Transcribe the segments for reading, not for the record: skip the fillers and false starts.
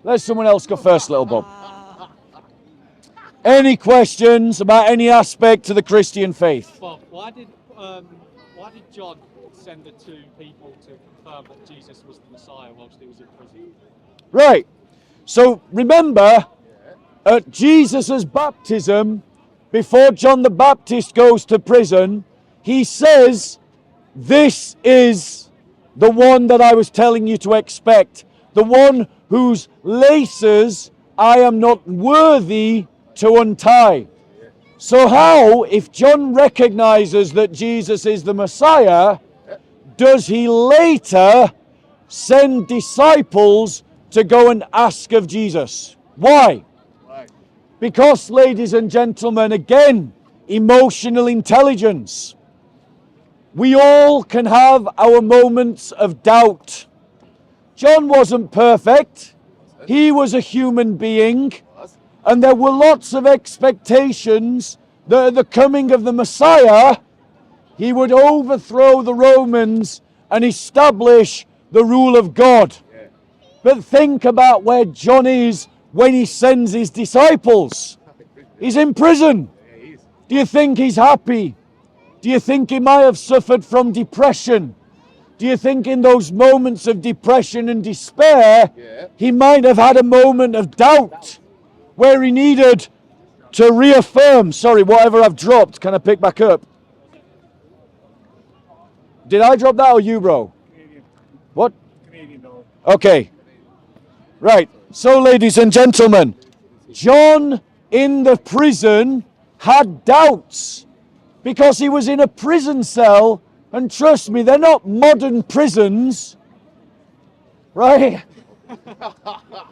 Let someone else go first, little Bob. Any questions about any aspect to the Christian faith? Bob, why did John send the two people to confirm that Jesus was the Messiah whilst he was in prison? Right. So remember, at Jesus' baptism, before John the Baptist goes to prison, he says, "This is the one that I was telling you to expect, the one whose laces I am not worthy to untie." So how, if John recognizes that Jesus is the Messiah, does he later send disciples to go and ask of Jesus? Why? Because, ladies and gentlemen, again, emotional intelligence. We all can have our moments of doubt. John wasn't perfect. He was a human being. And there were lots of expectations that at the coming of the Messiah, he would overthrow the Romans and establish the rule of God. But think about where John is when he sends his disciples. He's in prison. Do you think he's happy? Do you think he might have suffered from depression? Do you think in those moments of depression and despair, he might have had a moment of doubt where he needed to reaffirm? Sorry, whatever I've dropped, can I pick back up? Did I drop that or you, bro? Canadian. What? Canadian dollar. Okay. Right. So, ladies and gentlemen, John in the prison had doubts because he was in a prison cell, and trust me, they're not modern prisons, right?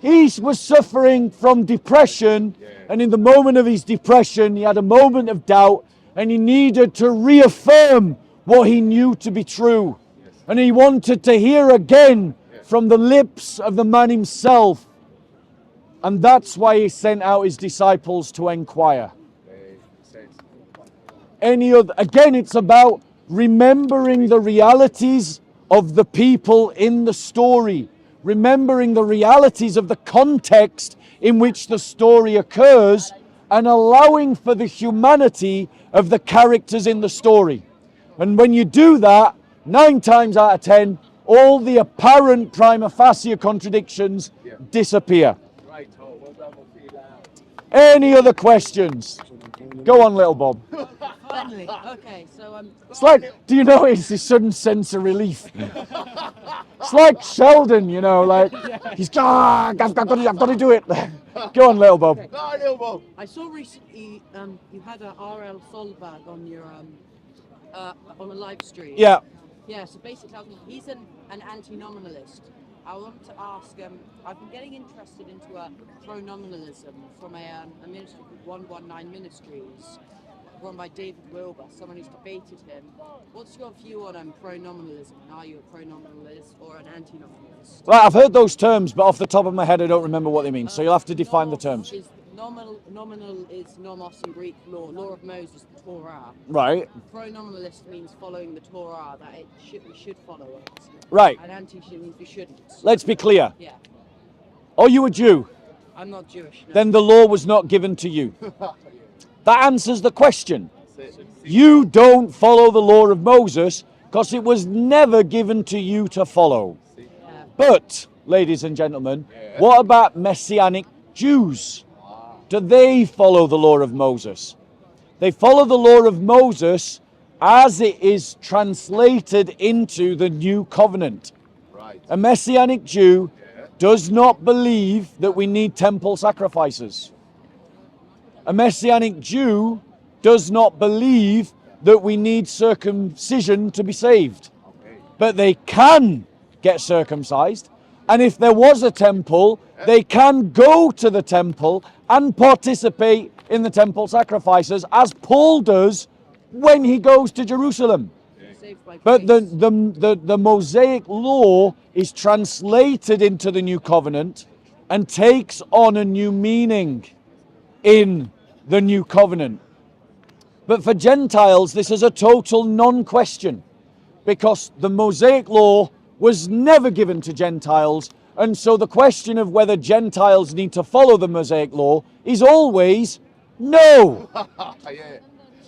He was suffering from depression, and in the moment of his depression, he had a moment of doubt, and he needed to reaffirm what he knew to be true. And he wanted to hear again from the lips of the man himself. And that's why he sent out his disciples to inquire. Again, it's about remembering the realities of the people in the story, remembering the realities of the context in which the story occurs, and allowing for the humanity of the characters in the story. And when you do that, 9 times out of 10, all the apparent prima facie contradictions disappear. Any other questions? Go on, little Bob. Finally, okay, so It's like, do you notice his sudden sense of relief? It's like Sheldon, you know, like, he's, I've got to do it. Go on, little Bob. I saw recently you had a R.L. Solberg on your on a live stream. Yeah. Yeah, so basically he's an anti-nominalist. I want to ask, I've been getting interested into pro-nominalism from a ministry called 119 Ministries, run by David Wilbur, someone who's debated him. What's your view on pro-nominalism? Are you a pro-nominalist or an anti-nominalist? Well, I've heard those terms, but off the top of my head, I don't remember what they mean. So you'll have to define the terms. Nominal is nomos in Greek law of Moses, the Torah. Right. Pro-nominalist means following the Torah, that we should follow it. Right. And anti means we shouldn't. Let's be clear. Yeah. Are you a Jew? I'm not Jewish. No. Then the law was not given to you. That answers the question. You don't follow the law of Moses because it was never given to you to follow. But, ladies and gentlemen, what about Messianic Jews? Do they follow the law of Moses? They follow the law of Moses as it is translated into the new covenant. A Messianic Jew does not believe that we need temple sacrifices. A Messianic Jew does not believe that we need circumcision to be saved. But they can get circumcised. And if there was a temple, they can go to the temple and participate in the temple sacrifices, as Paul does when he goes to Jerusalem. But the Mosaic law is translated into the new covenant and takes on a new meaning in the new covenant. But for Gentiles, this is a total non-question, because the Mosaic law was never given to Gentiles, And so the question of whether Gentiles need to follow the Mosaic law is always no. Yeah.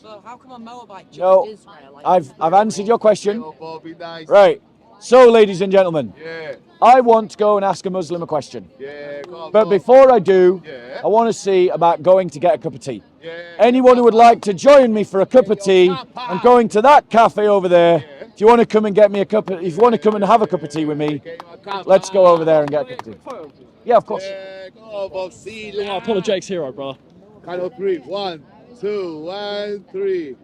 So how come a Moabite No, joined Israel? Like, I've answered your question. Yo, Bob, be nice. Right. So, ladies and gentlemen, Yeah. I want to go and ask a Muslim a question. Yeah. Go on, But Bob. before I do, Yeah. I want to see about going to get a cup of tea. Yeah. Anyone who would like to join me for a cup of tea and going to that cafe over there, if you want to come and get me a cup of, if you want to come and have a cup of tea with me, let's go over there and get a cup of tea. Yeah, of course. Yeah, go on, Bob. See you. You're my apologetics hero, bro. Count of 3. 1, 2, 1, 3.